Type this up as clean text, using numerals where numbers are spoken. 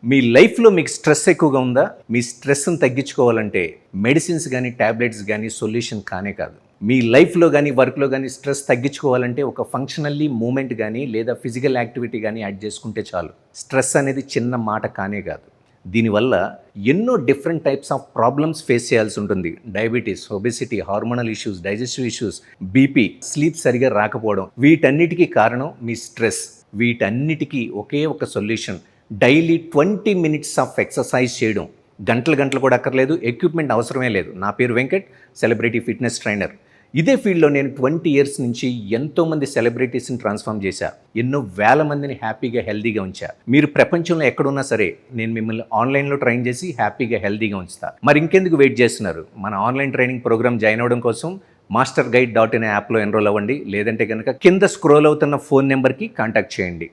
మీ లైఫ్లో మీకు స్ట్రెస్ ఎక్కువగా ఉందా? మీ స్ట్రెస్ని తగ్గించుకోవాలంటే మెడిసిన్స్ కానీ ట్యాబ్లెట్స్ కానీ సొల్యూషన్ కానే కాదు. మీ లైఫ్లో కానీ వర్క్లో కానీ స్ట్రెస్ తగ్గించుకోవాలంటే ఒక ఫంక్షనల్లీ మూమెంట్ కానీ లేదా ఫిజికల్ యాక్టివిటీ కానీ యాడ్ చేసుకుంటే చాలు. స్ట్రెస్ అనేది చిన్న మాట కానే కాదు. దీనివల్ల ఎన్నో different types of problems face చేయాల్సి ఉంటుంది. Diabetes, obesity, hormonal issues, digestive issues, BP, sleep సరిగా రాకపోవడం, వీటన్నిటికీ కారణం మీ స్ట్రెస్. వీటన్నిటికీ ఒకే ఒక solution, daily 20 minutes of exercise చేయడం. గంటలు కూడా అక్కర్లేదు, ఎక్విప్మెంట్ అవసరమే లేదు. నా పేరు వెంకట్, సెలబ్రిటీ ఫిట్నెస్ ట్రైనర్. ఇదే ఫీల్డ్లో నేను 20 years నుంచి ఎంతోమంది సెలబ్రిటీస్ని ట్రాన్స్ఫార్మ్ చేశా. ఎన్నో వేల మందిని హ్యాపీగా హెల్దీగా ఉంచా. మీరు ప్రపంచంలో ఎక్కడున్నా సరే నేను మిమ్మల్ని ఆన్లైన్లో ట్రైన్ చేసి హ్యాపీగా హెల్దీగా ఉంచుతా. మరి ఇంకెందుకు వెయిట్ చేస్తున్నారు? మన ఆన్లైన్ ట్రైనింగ్ ప్రోగ్రామ్ జాయిన్ అవ్వడం కోసం masterguide.in యాప్లో ఎన్రోల్ అవ్వండి. లేదంటే కనుక కింద స్క్రోల్ అవుతున్న ఫోన్ నెంబర్కి కాంటాక్ట్ చేయండి.